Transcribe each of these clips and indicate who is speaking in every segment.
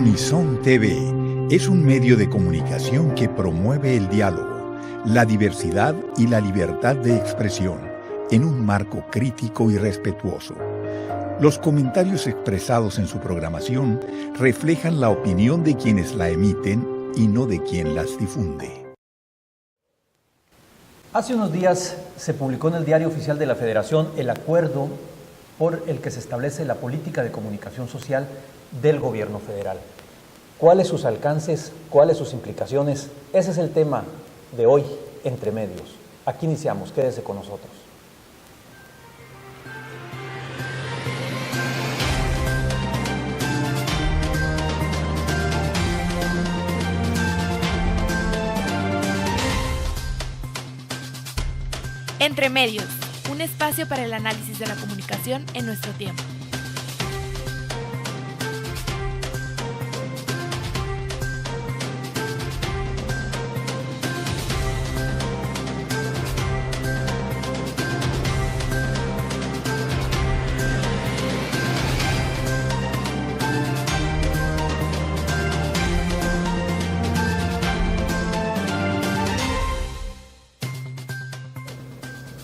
Speaker 1: Unison TV es un medio de comunicación que promueve el diálogo, la diversidad y la libertad de expresión en un marco crítico y respetuoso. Los comentarios expresados en su programación reflejan la opinión de quienes la emiten y no de quien las difunde.
Speaker 2: Hace unos días se publicó en el Diario Oficial de la Federación el acuerdo por el que se establece la política de comunicación social del gobierno federal. ¿Cuáles sus alcances? ¿Cuáles sus implicaciones? Ese es el tema de hoy, Entre Medios. Aquí iniciamos, quédese con nosotros.
Speaker 3: Entre Medios, un espacio para el análisis de la comunicación en nuestro tiempo.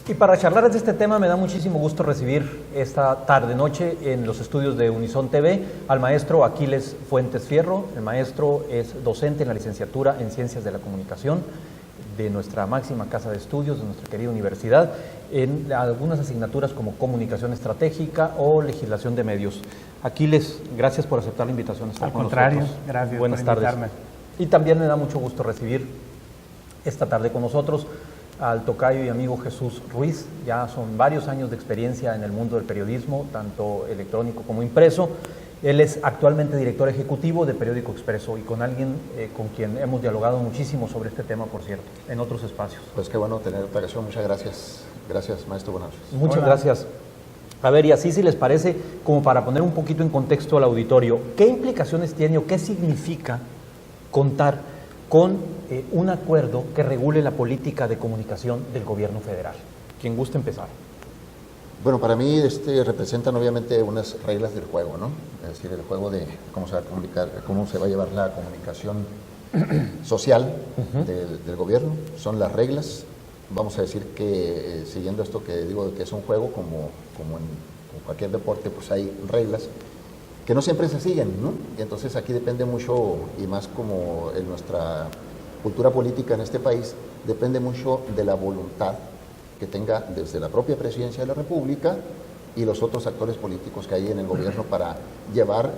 Speaker 2: Y para charlar de este tema me da muchísimo gusto recibir esta tarde-noche en los estudios de Unison TV al maestro Aquiles Fuentes Fierro. El maestro es docente en la licenciatura en Ciencias de la Comunicación de nuestra máxima casa de estudios, de nuestra querida universidad, en algunas asignaturas como Comunicación Estratégica o Legislación de Medios. Aquiles, gracias por aceptar la invitación a estar con nosotros.
Speaker 4: Al contrario, gracias
Speaker 2: Buenas
Speaker 4: por
Speaker 2: tardes.
Speaker 4: invitarme.
Speaker 2: Y también me da mucho gusto recibir esta tarde con nosotros al tocayo y amigo Jesús Ruiz. Ya son varios años de experiencia en el mundo del periodismo, tanto electrónico como impreso. Él es actualmente director ejecutivo de Periódico Expreso y con alguien con quien hemos dialogado muchísimo sobre este tema, por cierto, en otros espacios.
Speaker 5: Pues qué bueno tener esta ocasión. Muchas gracias. Gracias, maestro. Buenas noches.
Speaker 2: Muchas gracias. A ver, y así si les parece, como para poner un poquito en contexto al auditorio, ¿qué implicaciones tiene o qué significa contar con un acuerdo que regule la política de comunicación del gobierno federal? Quien guste empezar.
Speaker 5: Bueno, para mí representan obviamente unas reglas del juego, ¿no? Es decir, el juego de cómo se va a comunicar, cómo se va a llevar la comunicación social del gobierno. Son las reglas. Vamos a decir que siguiendo esto que digo que es un juego, como en cualquier deporte, pues hay reglas que no siempre se siguen, ¿no? Y entonces aquí depende mucho, y más como en nuestra cultura política en este país, depende mucho de la voluntad que tenga desde la propia presidencia de la República y los otros actores políticos que hay en el gobierno para llevar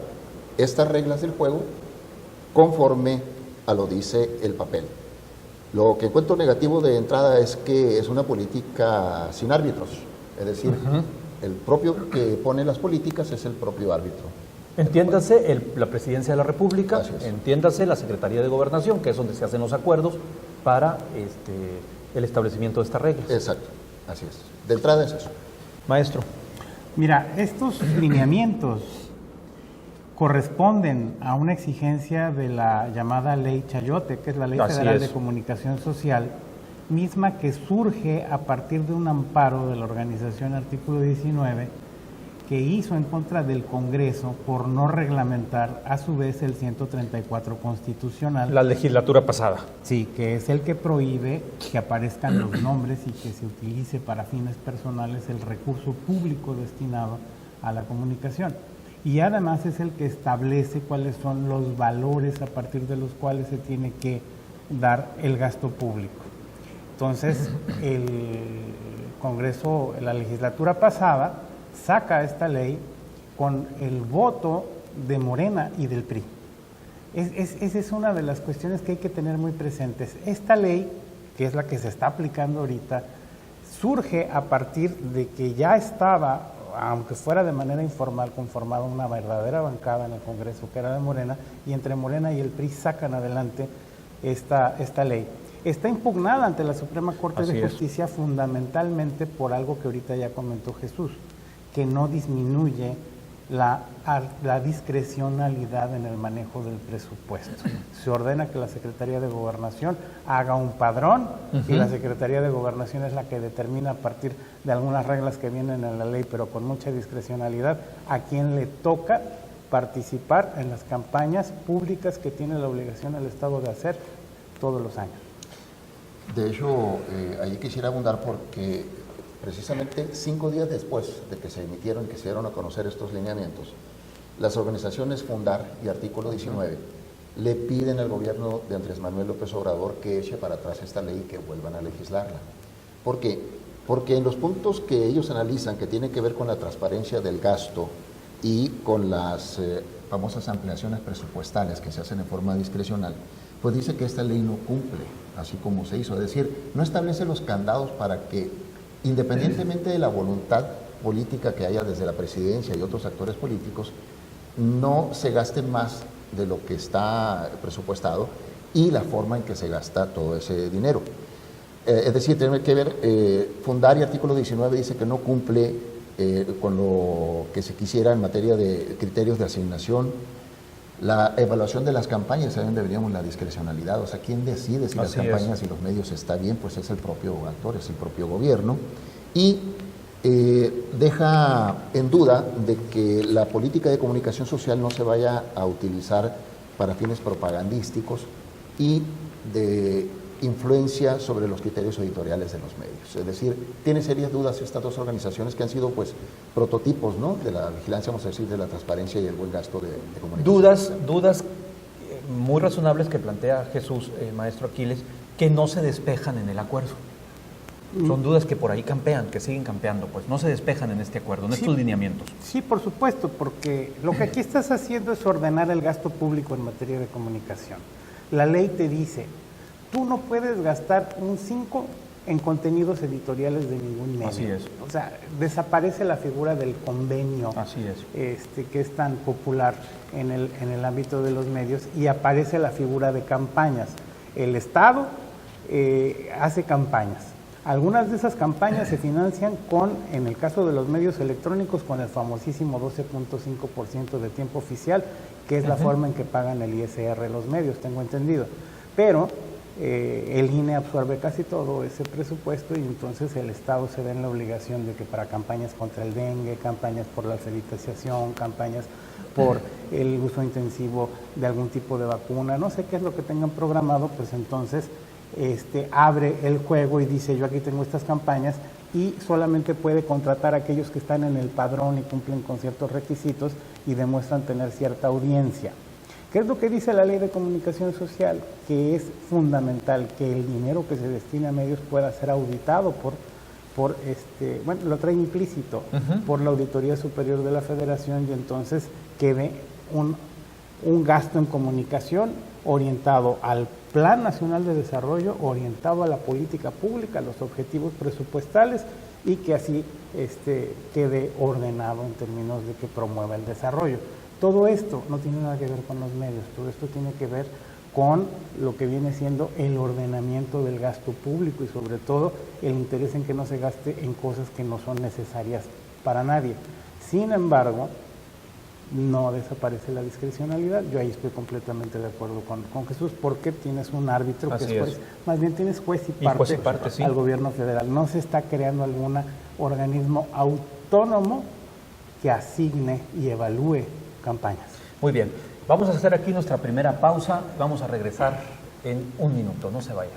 Speaker 5: estas reglas del juego conforme a lo dice el papel. Lo que encuentro negativo de entrada es que es una política sin árbitros, es decir, el propio que pone las políticas es el propio árbitro.
Speaker 2: Entiéndase la Presidencia de la República, entiéndase la Secretaría de Gobernación, que es donde se hacen los acuerdos para el establecimiento de estas reglas.
Speaker 5: Exacto, así es. De entrada es eso.
Speaker 2: Maestro.
Speaker 4: Mira, estos lineamientos corresponden a una exigencia de la llamada Ley Chayote, que es la Ley Federal de Comunicación Social, misma que surge a partir de un amparo de la organización Artículo 19, que hizo en contra del Congreso por no reglamentar a su vez el 134 constitucional.
Speaker 2: La legislatura pasada.
Speaker 4: Sí, que es el que prohíbe que aparezcan los nombres y que se utilice para fines personales el recurso público destinado a la comunicación. Y además es el que establece cuáles son los valores a partir de los cuales se tiene que dar el gasto público. Entonces, el Congreso, la legislatura pasada, saca esta ley con el voto de Morena y del PRI. Esa es una de las cuestiones que hay que tener muy presentes. Esta ley, que es la que se está aplicando ahorita, surge a partir de que ya estaba, aunque fuera de manera informal, conformada una verdadera bancada en el Congreso, que era de Morena, y entre Morena y el PRI sacan adelante esta ley. Está impugnada ante la Suprema Corte de Justicia fundamentalmente por algo que ahorita ya comentó Jesús, que no disminuye la discrecionalidad en el manejo del presupuesto. Se ordena que la Secretaría de Gobernación haga un padrón y la Secretaría de Gobernación es la que determina a partir de algunas reglas que vienen en la ley, pero con mucha discrecionalidad, a quién le toca participar en las campañas públicas que tiene la obligación el Estado de hacer todos los años.
Speaker 5: De hecho, ahí quisiera abundar porque precisamente 5 días después de que se emitieron, que se dieron a conocer estos lineamientos, las organizaciones Fundar y Artículo 19 le piden al gobierno de Andrés Manuel López Obrador que eche para atrás esta ley y que vuelvan a legislarla. ¿Por qué? Porque en los puntos que ellos analizan, que tienen que ver con la transparencia del gasto y con las famosas ampliaciones presupuestales que se hacen en forma discrecional, pues dice que esta ley no cumple, así como se hizo. Es decir, no establece los candados para que, independientemente de la voluntad política que haya desde la presidencia y otros actores políticos, no se gaste más de lo que está presupuestado y la forma en que se gasta todo ese dinero. Es decir, tiene que ver, Fundar y Artículo 19 dice que no cumple con lo que se quisiera en materia de criterios de asignación. La evaluación de las campañas, ¿saben? Deberíamos la discrecionalidad, o sea, ¿quién decide si las campañas y los medios está bien? Pues es el propio actor, es el propio gobierno. Y deja en duda de que la política de comunicación social no se vaya a utilizar para fines propagandísticos y de influencia sobre los criterios editoriales de los medios. Es decir, tiene serias dudas estas dos organizaciones que han sido pues prototipos, ¿no?, de la vigilancia, vamos a decir, de la transparencia y el buen gasto de comunicación.
Speaker 2: Dudas muy razonables que plantea Jesús, maestro Aquiles, que no se despejan en el acuerdo. Son dudas que por ahí campean, que siguen campeando, pues no se despejan en este acuerdo, en estos lineamientos.
Speaker 4: Sí, por supuesto, porque lo que aquí estás haciendo es ordenar el gasto público en materia de comunicación. La ley te dice, tú no puedes gastar un 5 en contenidos editoriales de ningún medio.
Speaker 2: Así es.
Speaker 4: O sea, desaparece la figura del convenio.
Speaker 2: Así es.
Speaker 4: Que es tan popular en el ámbito de los medios, y aparece la figura de campañas. El Estado hace campañas. Algunas de esas campañas se financian en el caso de los medios electrónicos, con el famosísimo 12.5% de tiempo oficial, que es la forma en que pagan el ISR los medios, tengo entendido. Pero el INE absorbe casi todo ese presupuesto, y entonces el Estado se ve en la obligación de que para campañas contra el dengue, campañas por la alfabetización, campañas por el uso intensivo de algún tipo de vacuna, no sé qué es lo que tengan programado, pues entonces abre el juego y dice, yo aquí tengo estas campañas, y solamente puede contratar a aquellos que están en el padrón y cumplen con ciertos requisitos y demuestran tener cierta audiencia. ¿Qué es lo que dice la Ley de Comunicación Social? Que es fundamental que el dinero que se destina a medios pueda ser auditado bueno, lo trae implícito, por la Auditoría Superior de la Federación, y entonces quede un gasto en comunicación orientado al Plan Nacional de Desarrollo, orientado a la política pública, a los objetivos presupuestales, y que así quede ordenado en términos de que promueva el desarrollo. Todo esto no tiene nada que ver con los medios, todo esto tiene que ver con lo que viene siendo el ordenamiento del gasto público, y sobre todo el interés en que no se gaste en cosas que no son necesarias para nadie. Sin embargo, no desaparece la discrecionalidad. Yo ahí estoy completamente de acuerdo con Jesús, porque tienes un árbitro que es juez, más bien tienes juez y parte,
Speaker 2: sí,
Speaker 4: al gobierno federal. No se está creando algún organismo autónomo que asigne y evalúe campañas.
Speaker 2: Muy bien, vamos a hacer aquí nuestra primera pausa, vamos a regresar en un minuto, no se vaya.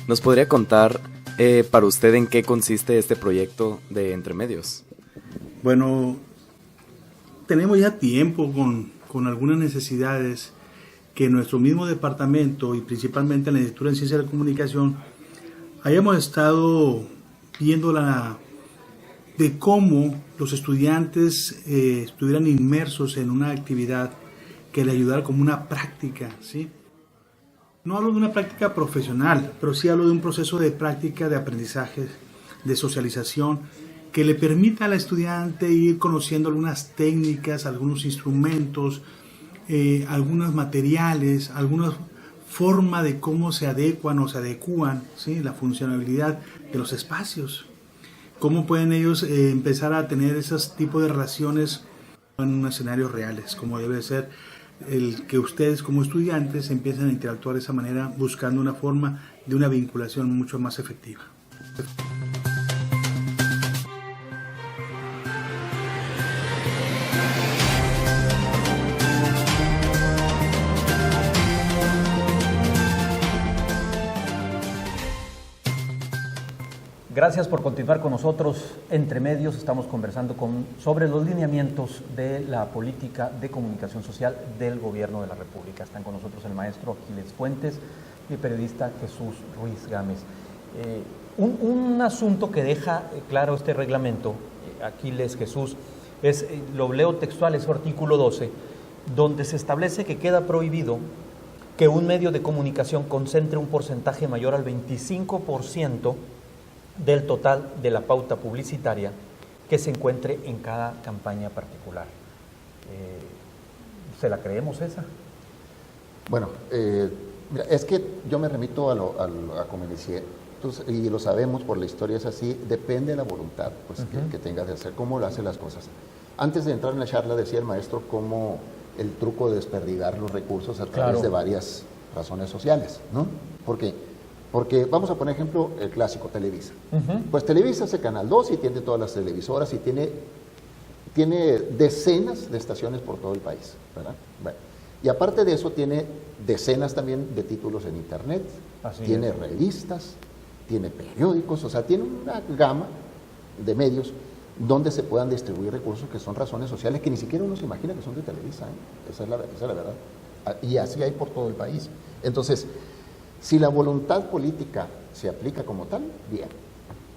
Speaker 6: ¿Nos podría contar para usted en qué consiste este proyecto de Entre Medios?
Speaker 7: Bueno, tenemos ya tiempo con algunas necesidades que nuestro mismo departamento, y principalmente en la Licenciatura en Ciencias de la Comunicación, hayamos estado viendo de cómo los estudiantes estuvieran inmersos en una actividad que le ayudara como una práctica, ¿sí? No hablo de una práctica profesional, pero sí hablo de un proceso de práctica, de aprendizaje, de socialización, que le permita al estudiante ir conociendo algunas técnicas, algunos instrumentos, algunos materiales, alguna forma de cómo se adecuan o se adecúan, ¿sí?, la funcionalidad de los espacios. Cómo pueden ellos empezar a tener esos tipos de relaciones en escenarios reales, como debe ser el que ustedes como estudiantes empiecen a interactuar de esa manera, buscando una forma de una vinculación mucho más efectiva.
Speaker 2: Gracias por continuar con nosotros. Entre medios estamos conversando sobre los lineamientos de la política de comunicación social del Gobierno de la República. Están con nosotros el maestro Aquiles Fuentes y el periodista Jesús Ruiz Gámez. Un asunto que deja claro este reglamento, Aquiles, Jesús, lo leo textual, es su artículo 12, donde se establece que queda prohibido que un medio de comunicación concentre un porcentaje mayor al 25% del total de la pauta publicitaria que se encuentre en cada campaña particular. ¿Se la creemos esa?
Speaker 5: Bueno, mira, es que yo me remito a como inicié, y lo sabemos por la historia, es así, depende de la voluntad pues, que tengas de hacer, cómo lo hace las cosas. Antes de entrar en la charla decía el maestro cómo el truco de desperdigar los recursos a través de varias razones sociales, ¿no? Porque vamos a poner ejemplo el clásico, Televisa. Pues Televisa hace Canal 2 y tiene todas las televisoras y tiene decenas de estaciones por todo el país, ¿verdad? Bueno, y aparte de eso tiene decenas también de títulos en internet, tiene revistas, tiene periódicos, o sea, tiene una gama de medios donde se puedan distribuir recursos que son razones sociales que ni siquiera uno se imagina que son de Televisa, ¿eh? Esa es la verdad. Y así hay por todo el país. Entonces, si la voluntad política se aplica como tal, bien.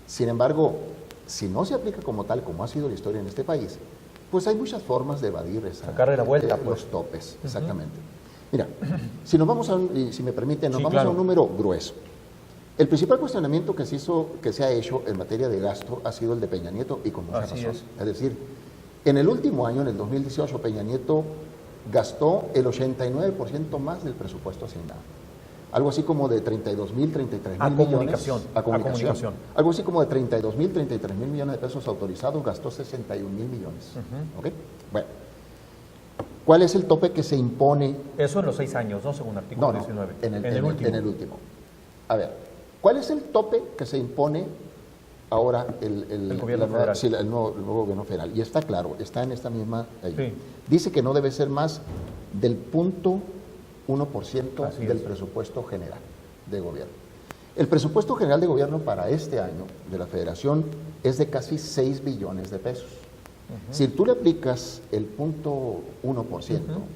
Speaker 5: Sin embargo, si no se aplica como tal, como ha sido la historia en este país, pues hay muchas formas de evadir
Speaker 2: sacarle la vuelta,
Speaker 5: los topes, exactamente. Mira, si nos vamos si me permiten, nos vamos a un número grueso. El principal cuestionamiento que se ha hecho en materia de gasto ha sido el de Peña Nieto y con mucha razón. Es decir, en el último año, en el 2018, Peña Nieto gastó el 89% más del presupuesto asignado. Algo así como de 32,000, 33,000 millones. A comunicación. Algo así como de 32,000, 33,000 millones de pesos autorizados, gastó 61,000 millones. ¿Okay? Bueno, ¿cuál es el tope que se impone?
Speaker 2: Eso en los 6 años, ¿no? Según artículo 19.
Speaker 5: En el último. A ver, ¿cuál es el tope que se impone ahora el gobierno federal? Sí, el nuevo gobierno federal. Y está claro, está en esta misma... Dice que no debe ser más del 0.1% del presupuesto general de gobierno. El presupuesto general de gobierno para este año de la Federación es de casi 6 billones de pesos. Si tú le aplicas el 0.1% o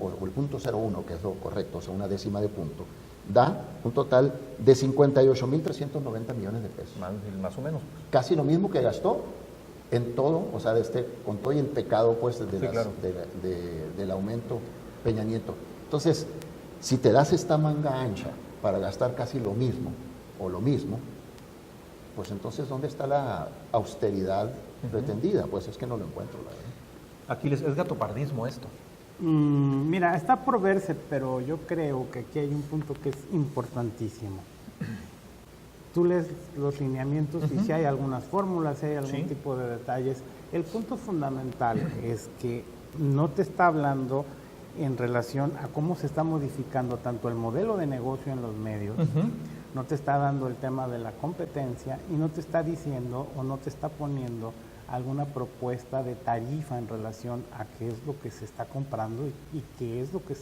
Speaker 5: el 0.01, que es lo correcto, o sea, una décima de punto, da un total de 58,390 millones de pesos.
Speaker 2: Más o menos.
Speaker 5: Casi lo mismo que gastó en todo, o sea, con todo y el pecado pues, del aumento Peña Nieto. Entonces, si te das esta manga ancha para gastar casi lo mismo, pues entonces, ¿dónde está la austeridad pretendida? Pues es que no lo encuentro, la verdad.
Speaker 2: Aquiles, ¿es gatopardismo esto?
Speaker 4: Mira, está por verse, pero yo creo que aquí hay un punto que es importantísimo. Tú lees los lineamientos y si hay algunas fórmulas, si hay algún tipo de detalles. El punto fundamental es que no te está hablando en relación a cómo se está modificando tanto el modelo de negocio en los medios, no te está dando el tema de la competencia y no te está diciendo o no te está poniendo alguna propuesta de tarifa en relación a qué es lo que se está comprando y qué es lo que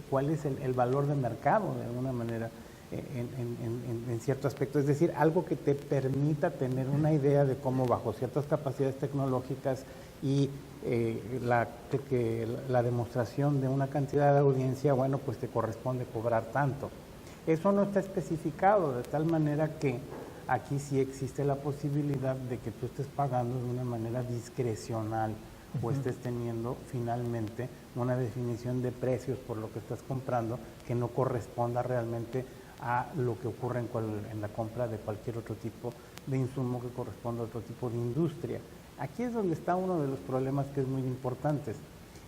Speaker 4: cuál es el valor de mercado de alguna manera en cierto aspecto. Es decir, algo que te permita tener una idea de cómo bajo ciertas capacidades tecnológicas y la demostración de una cantidad de audiencia, bueno, pues te corresponde cobrar tanto. Eso no está especificado de tal manera que aquí sí existe la posibilidad de que tú estés pagando de una manera discrecional o estés teniendo finalmente una definición de precios por lo que estás comprando que no corresponda realmente a lo que ocurre en la compra de cualquier otro tipo de insumo que corresponda a otro tipo de industria. Aquí es donde está uno de los problemas que es muy importante.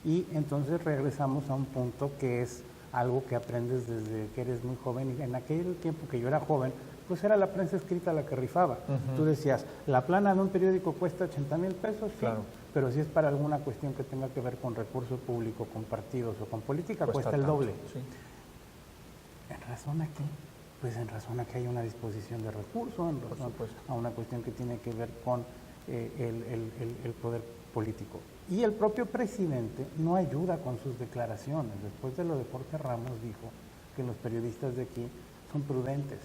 Speaker 4: Y entonces regresamos a un punto que es algo que aprendes desde que eres muy joven. Y en aquel tiempo que yo era joven, pues era la prensa escrita la que rifaba. Tú decías, la plana de un periódico cuesta 80,000 pesos,
Speaker 2: claro.
Speaker 4: pero si es para alguna cuestión que tenga que ver con recurso público, con partidos o con política, cuesta el
Speaker 2: tanto,
Speaker 4: doble.
Speaker 2: sí.
Speaker 4: ¿En razón a qué? Pues en razón a que hay una disposición de recursos, en razón a una cuestión que tiene que ver con el poder político. Y el propio presidente no ayuda con sus declaraciones. Después de lo de Jorge Ramos dijo que los periodistas de aquí son prudentes,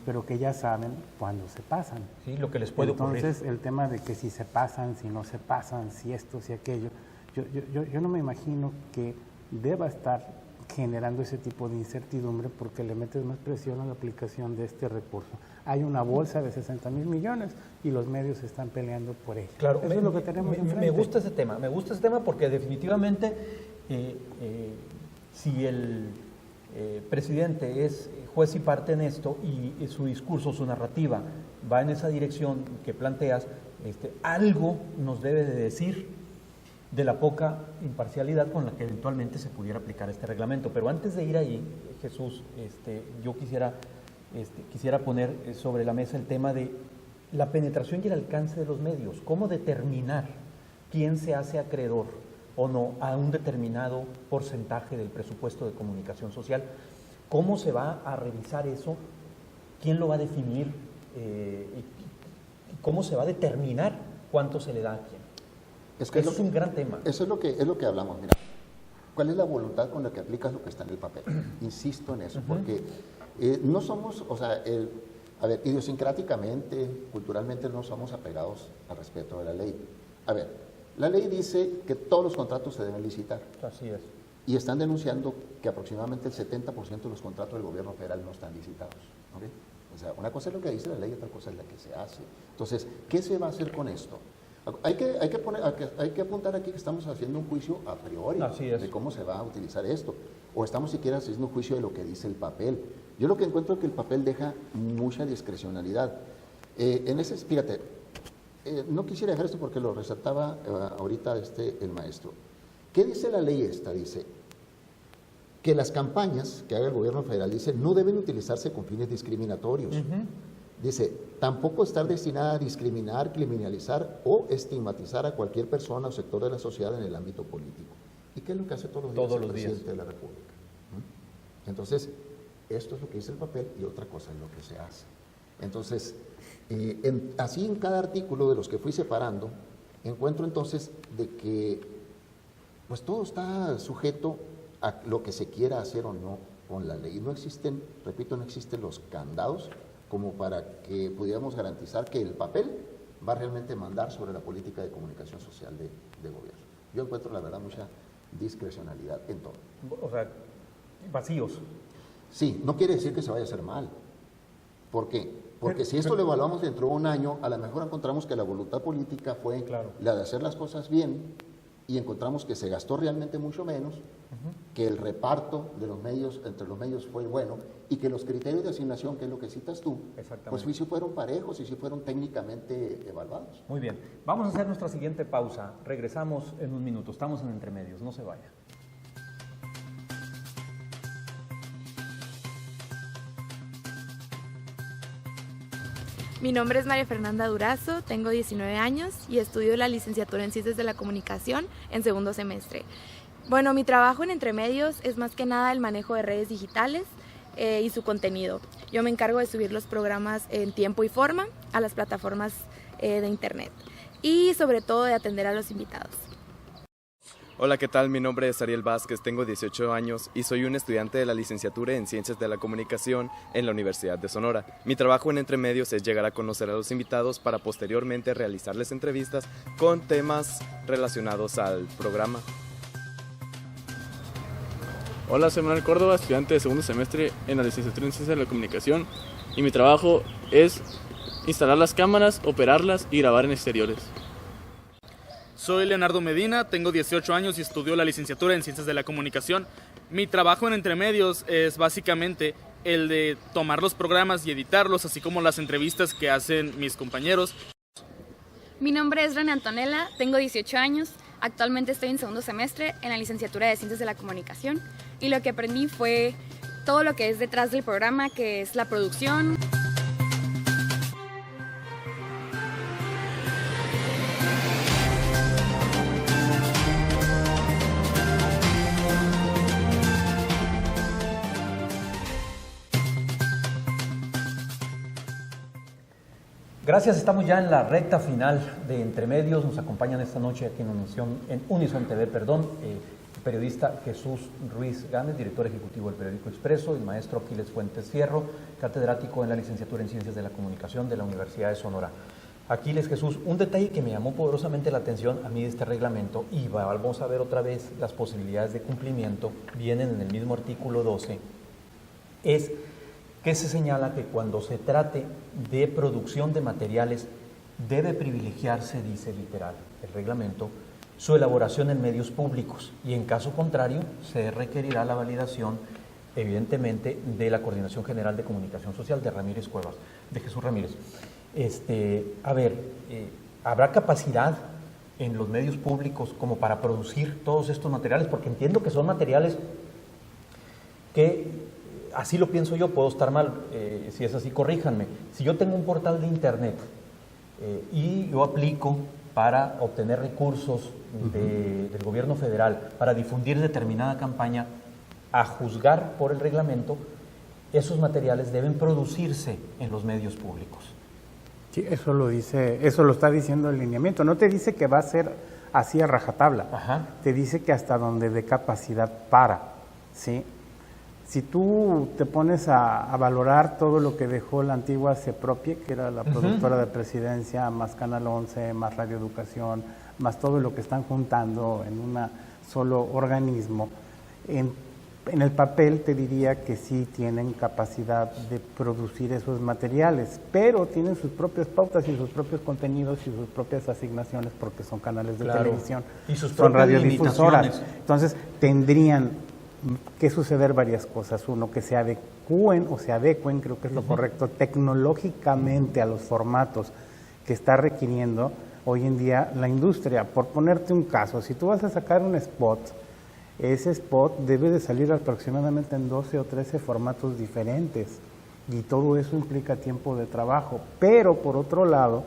Speaker 4: pero que ya saben cuándo se pasan.
Speaker 2: Sí, lo que les puede ocurrir.
Speaker 4: Entonces, el tema de que si se pasan, si no se pasan, si esto, si aquello, yo no me imagino que deba estar generando ese tipo de incertidumbre porque le metes más presión a la aplicación de este recurso. Hay una bolsa de 60 mil millones y los medios están peleando por ella.
Speaker 2: Claro,
Speaker 4: eso es lo que tenemos enfrente.
Speaker 2: Me gusta ese tema porque definitivamente si el presidente es juez y parte en esto y su discurso, su narrativa va en esa dirección que planteas, algo nos debe de decir de la poca imparcialidad con la que eventualmente se pudiera aplicar este reglamento. Pero antes de ir ahí, Jesús, yo quisiera poner sobre la mesa el tema de la penetración y el alcance de los medios. ¿Cómo determinar quién se hace acreedor o no a un determinado porcentaje del presupuesto de comunicación social? ¿Cómo se va a revisar eso? ¿Quién lo va a definir? ¿Cómo se va a determinar cuánto se le da a quién? Eso es un gran tema.
Speaker 5: Eso es lo que hablamos. Mira, ¿cuál es la voluntad con la que aplicas lo que está en el papel? Insisto en eso, porque no somos, a ver, idiosincráticamente, culturalmente no somos apegados al respeto de la ley. A ver, la ley dice que todos los contratos se deben licitar.
Speaker 2: Así es.
Speaker 5: Y están denunciando que aproximadamente el 70% de los contratos del gobierno federal no están licitados. ¿Okay? O sea, una cosa es lo que dice la ley, otra cosa es la que se hace. Entonces, ¿qué se va a hacer con esto? Hay que apuntar aquí que estamos haciendo un juicio a priori de cómo se va a utilizar esto. O estamos siquiera haciendo un juicio de lo que dice el papel. Yo lo que encuentro es que el papel deja mucha discrecionalidad. Fíjate, no quisiera dejar esto porque lo resaltaba ahorita el maestro. ¿Qué dice la ley esta? Dice que las campañas que haga el gobierno federal, dice, no deben utilizarse con fines discriminatorios. Dice, tampoco estar destinada a discriminar, criminalizar o estigmatizar a cualquier persona o sector de la sociedad en el ámbito político. ¿Y qué es lo que hace todos los días el presidente de la República? Entonces, esto es lo que dice el papel y otra cosa es lo que se hace. Entonces, así en cada artículo de los que fui separando, encuentro entonces de que pues todo está sujeto a lo que se quiera hacer o no con la ley. No existen, repito, no existen los candados como para que pudiéramos garantizar que el papel va a realmente mandar sobre la política de comunicación social de gobierno. Yo encuentro, la verdad, mucha discrecionalidad en todo.
Speaker 2: O sea, vacíos.
Speaker 5: Sí, no quiere decir que se vaya a hacer mal. ¿Por qué? Porque si esto lo evaluamos dentro de un año, a lo mejor encontramos que la voluntad política fue la de hacer las cosas bien y encontramos que se gastó realmente mucho menos, que el reparto de los medios, entre los medios fue bueno y que los criterios de asignación, que es lo que citas tú, pues sí fueron parejos y sí fueron técnicamente evaluados.
Speaker 2: Muy bien, vamos a hacer nuestra siguiente pausa, regresamos en un minuto, estamos en Entre Medios, no se vaya.
Speaker 3: Mi nombre es María Fernanda Durazo, tengo 19 años y estudio la licenciatura en Ciencias de la Comunicación en segundo semestre. Bueno, mi trabajo en Entre Medios es más que nada el manejo de redes digitales y su contenido. Yo me encargo de subir los programas en tiempo y forma a las plataformas de internet y sobre todo de atender a los invitados.
Speaker 6: Hola, ¿qué tal? Mi nombre es Ariel Vázquez, tengo 18 años y soy un estudiante de la licenciatura en Ciencias de la Comunicación en la Universidad de Sonora. Mi trabajo en Entre Medios es llegar a conocer a los invitados para posteriormente realizarles entrevistas con temas relacionados al programa.
Speaker 8: Hola, soy Manuel Córdoba, estudiante de segundo semestre en la licenciatura en Ciencias de la Comunicación y mi trabajo es instalar las cámaras, operarlas y grabar en exteriores.
Speaker 9: Soy Leonardo Medina, tengo 18 años y estudio la licenciatura en Ciencias de la Comunicación. Mi trabajo en Entre Medios es básicamente el de tomar los programas y editarlos, así como las entrevistas que hacen mis compañeros.
Speaker 10: Mi nombre es René Antonella, tengo 18 años, actualmente estoy en segundo semestre en la licenciatura de Ciencias de la Comunicación y lo que aprendí fue todo lo que es detrás del programa, que es la producción.
Speaker 2: Gracias, estamos ya en la recta final de Entre Medios. Nos acompañan esta noche aquí en Unison TV, el periodista Jesús Ruiz Gámez, director ejecutivo del periódico Expreso, y el maestro Aquiles Fuentes Fierro, catedrático en la licenciatura en Ciencias de la Comunicación de la Universidad de Sonora. Aquiles, Jesús, un detalle que me llamó poderosamente la atención a mí de este reglamento, y vamos a ver otra vez las posibilidades de cumplimiento, vienen en el mismo artículo 12, es que se señala que cuando se trate de producción de materiales debe privilegiarse, dice literal el reglamento, su elaboración en medios públicos, y en caso contrario se requerirá la validación, evidentemente, de la Coordinación General de Comunicación Social de Ramírez Cuevas, de Jesús Ramírez. ¿Habrá capacidad en los medios públicos como para producir todos estos materiales? Porque entiendo que son materiales que, así lo pienso yo, puedo estar mal, si es así, corríjanme. Si yo tengo un portal de internet y yo aplico para obtener recursos del gobierno federal para difundir determinada campaña, a juzgar por el reglamento, esos materiales deben producirse en los medios públicos.
Speaker 4: Sí, eso lo está diciendo el lineamiento. No te dice que va a ser así a rajatabla.
Speaker 2: Ajá.
Speaker 4: Te dice que hasta donde dé capacidad para, ¿sí? Si tú te pones a valorar todo lo que dejó la antigua CEPROPIE, que era la productora de Presidencia, más Canal 11, más Radio Educación, más todo lo que están juntando en un solo organismo, en el papel te diría que sí tienen capacidad de producir esos materiales, pero tienen sus propias pautas y sus propios contenidos y sus propias asignaciones porque son canales de televisión,
Speaker 2: y sus
Speaker 4: son
Speaker 2: propias
Speaker 4: radiodifusoras.
Speaker 2: limitaciones.
Speaker 4: Entonces tendrían que suceder varias cosas. Uno, que se adecúen, creo que es lo correcto, tecnológicamente a los formatos que está requiriendo hoy en día la industria. Por ponerte un caso, si tú vas a sacar un spot, ese spot debe de salir aproximadamente en 12 o 13 formatos diferentes, y todo eso implica tiempo de trabajo. Pero por otro lado,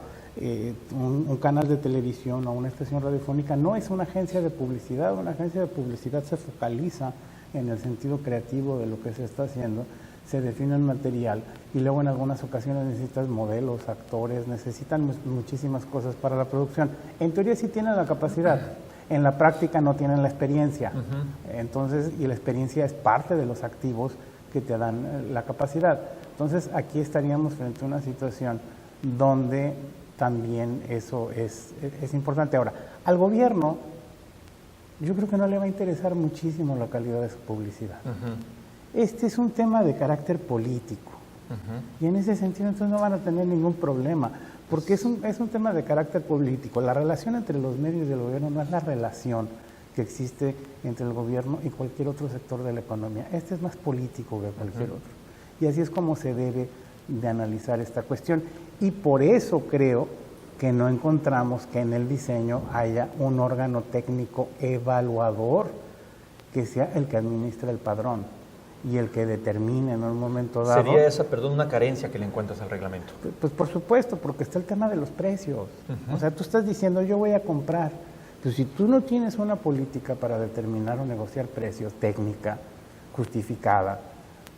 Speaker 4: un canal de televisión o una estación radiofónica no es una agencia de publicidad. Una agencia de publicidad se focaliza en el sentido creativo de lo que se está haciendo, se define el material, y luego en algunas ocasiones necesitas modelos, actores, necesitan muchísimas cosas para la producción. En teoría sí tienen la capacidad, en la práctica no tienen la experiencia. Entonces, y la experiencia es parte de los activos que te dan la capacidad. Entonces aquí estaríamos frente a una situación donde también eso es importante. Ahora, al gobierno yo creo que no le va a interesar muchísimo la calidad de su publicidad. Este es un tema de carácter político, y en ese sentido entonces no van a tener ningún problema, porque es un tema de carácter político. La relación entre los medios y el gobierno no es la relación que existe entre el gobierno y cualquier otro sector de la economía. Este es más político que cualquier otro, y así es como se debe de analizar esta cuestión, y por eso creo que no encontramos que en el diseño haya un órgano técnico evaluador que sea el que administra el padrón y el que determine en un momento dado.
Speaker 2: ¿Sería esa, una carencia que le encuentras al reglamento?
Speaker 4: Pues por supuesto, porque está el tema de los precios. O sea, tú estás diciendo, yo voy a comprar. Pues si tú no tienes una política para determinar o negociar precios técnica, justificada,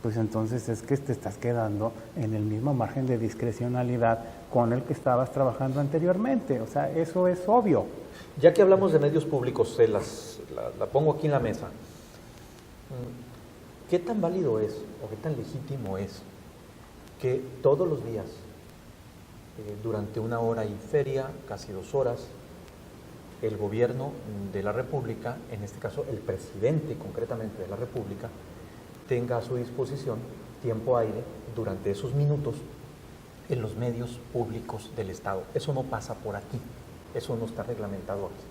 Speaker 4: pues entonces es que te estás quedando en el mismo margen de discrecionalidad con el que estabas trabajando anteriormente. O sea, eso es obvio.
Speaker 2: Ya que hablamos de medios públicos, la pongo aquí en la mesa. ¿Qué tan válido es o qué tan legítimo es que todos los días, durante una hora y feria, casi 2 horas, el gobierno de la República, en este caso el presidente concretamente de la República, tenga a su disposición tiempo aire durante esos minutos en los medios públicos del Estado? Eso no pasa por aquí, eso no está reglamentado aquí.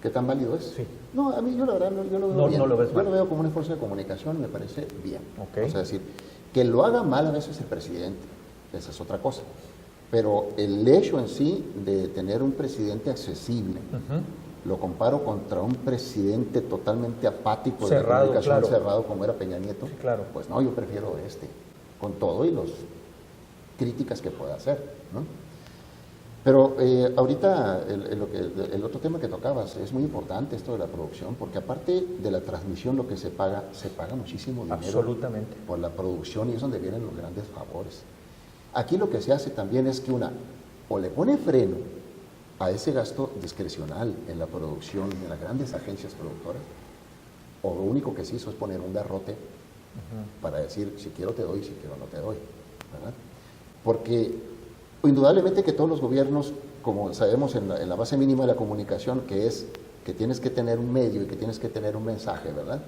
Speaker 5: ¿Qué tan válido es?
Speaker 2: Sí.
Speaker 5: No, a mí yo la verdad yo lo veo bien.
Speaker 2: No lo ves mal.
Speaker 5: Yo lo veo como un esfuerzo de comunicación, me parece bien.
Speaker 2: Okay.
Speaker 5: O sea, es decir, que lo haga mal a veces el presidente, esa es otra cosa. Pero el hecho en sí de tener un presidente accesible, lo comparo contra un presidente totalmente apático, cerrado, de la comunicación, claro, cerrado como era Peña Nieto.
Speaker 2: Sí, claro.
Speaker 5: Pues no, yo prefiero con todo y las críticas que pueda hacer, ¿no? Pero ahorita el otro tema que tocabas es muy importante, esto de la producción, porque aparte de la transmisión lo que se paga muchísimo dinero.
Speaker 2: Absolutamente.
Speaker 5: Por la producción, y es donde vienen los grandes favores. Aquí lo que se hace también es que o le pone freno a ese gasto discrecional en la producción, en las grandes agencias productoras, o lo único que se hizo es poner un garrote para decir, si quiero te doy, si quiero no te doy, ¿verdad? Porque indudablemente que todos los gobiernos, como sabemos en la base mínima de la comunicación, que es que tienes que tener un medio y que tienes que tener un mensaje, ¿verdad?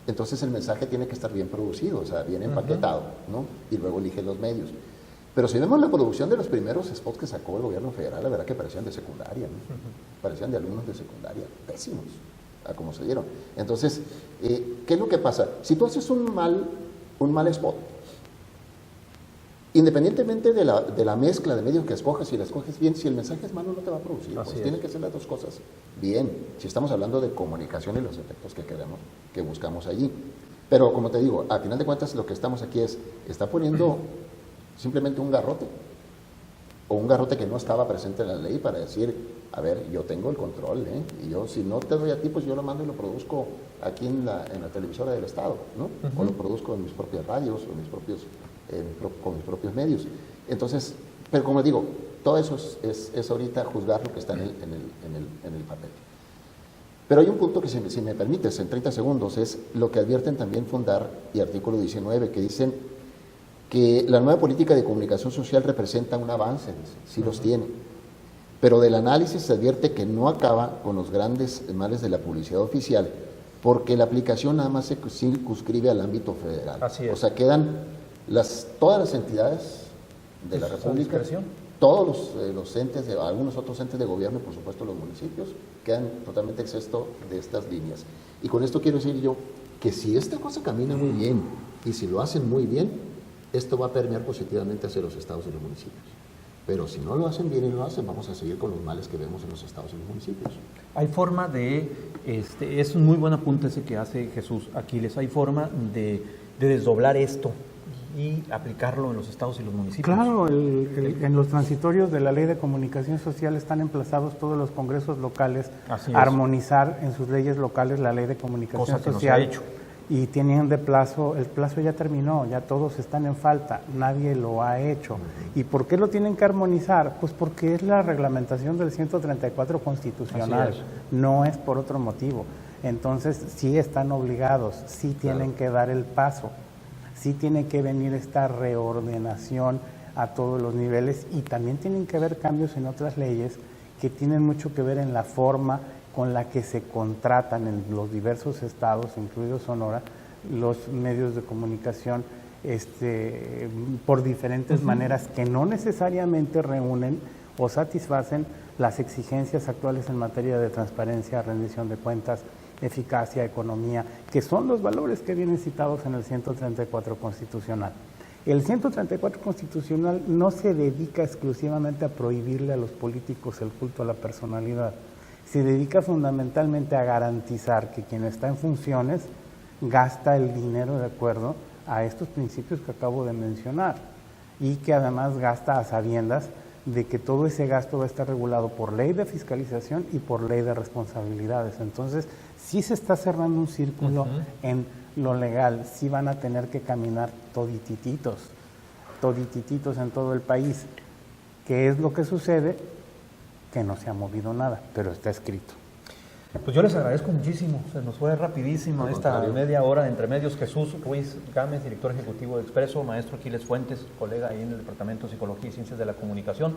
Speaker 5: Entonces el mensaje tiene que estar bien producido, o sea, bien empaquetado, ¿no? Y luego eligen los medios. Pero si vemos la producción de los primeros spots que sacó el gobierno federal, la verdad que parecían de secundaria, ¿no? Parecían de alumnos de secundaria, pésimos, a como se dieron. Entonces, ¿qué es lo que pasa? Si tú haces un mal spot, independientemente de la mezcla de medios que escojas, si la escoges bien, si el mensaje es malo no te va a producir, pues tienen que ser las dos cosas bien, si estamos hablando de comunicación y los efectos que queremos, que buscamos allí. Pero como te digo, a final de cuentas lo que estamos aquí está poniendo simplemente un garrote, o un garrote que no estaba presente en la ley para decir, a ver, yo tengo el control, y yo si no te doy a ti, pues yo lo mando y lo produzco aquí en la televisora del Estado, ¿no? O lo produzco en mis propias radios, o con mis propios medios. Entonces, pero como digo, todo eso es ahorita juzgar lo que está en el papel. Pero hay un punto que, si me permites, en 30 segundos, es lo que advierten también Fundar y artículo 19, que dicen que la nueva política de comunicación social representa un avance, sí los tiene, pero del análisis se advierte que no acaba con los grandes males de la publicidad oficial, porque la aplicación nada más se circunscribe al ámbito federal.
Speaker 2: Así es.
Speaker 5: O sea, quedan todas las entidades de la República, todos los entes, algunos otros entes de gobierno y por supuesto los municipios, quedan totalmente exentos de estas líneas. Y con esto quiero decir yo que si esta cosa camina muy bien y si lo hacen muy bien, esto va a permear positivamente hacia los estados y los municipios. Pero si no lo hacen bien y no lo hacen, vamos a seguir con los males que vemos en los estados y los municipios.
Speaker 2: Hay forma es un muy buen apunte ese que hace Jesús Aquiles, hay forma de desdoblar esto y aplicarlo en los estados y los municipios.
Speaker 4: Claro, en los transitorios de la Ley de Comunicación Social están emplazados todos los congresos locales a armonizar en sus leyes locales la Ley de Comunicación
Speaker 2: Cosa que
Speaker 4: Social.
Speaker 2: no se ha hecho.
Speaker 4: Y tienen el plazo ya terminó, ya todos están en falta, nadie lo ha hecho. ¿Y por qué lo tienen que armonizar? Pues porque es la reglamentación del 134 constitucional, no es por otro motivo. Entonces sí están obligados, sí tienen que dar el paso, sí tiene que venir esta reordenación a todos los niveles y también tienen que haber cambios en otras leyes que tienen mucho que ver en la forma con la que se contratan en los diversos estados, incluido Sonora, los medios de comunicación por diferentes maneras que no necesariamente reúnen o satisfacen las exigencias actuales en materia de transparencia, rendición de cuentas, eficacia, economía, que son los valores que vienen citados en el 134 constitucional. El 134 constitucional no se dedica exclusivamente a prohibirle a los políticos el culto a la personalidad, se dedica fundamentalmente a garantizar que quien está en funciones gasta el dinero de acuerdo a estos principios que acabo de mencionar y que además gasta a sabiendas de que todo ese gasto va a estar regulado por ley de fiscalización y por ley de responsabilidades. Entonces, sí se está cerrando un círculo en lo legal, sí van a tener que caminar toditititos en todo el país. ¿Qué es lo que sucede? Que no se ha movido nada, pero está escrito.
Speaker 2: Pues yo les agradezco muchísimo, se nos fue rapidísimo esta media hora de Entre Medios. Jesús Ruiz Gámez, director ejecutivo de Expreso, maestro Aquiles Fuentes, colega ahí en el Departamento de Psicología y Ciencias de la Comunicación.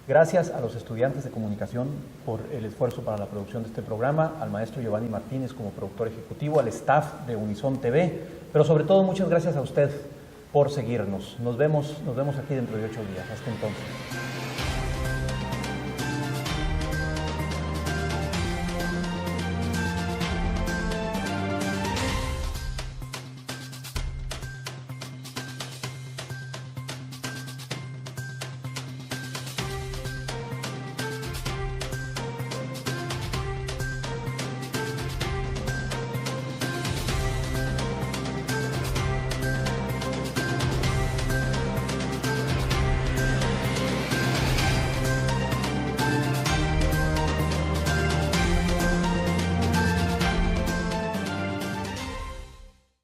Speaker 2: Gracias a los estudiantes de comunicación por el esfuerzo para la producción de este programa, al maestro Giovanni Martínez como productor ejecutivo, al staff de Unison TV, pero sobre todo muchas gracias a usted por seguirnos. Nos vemos aquí dentro de 8 días. Hasta entonces.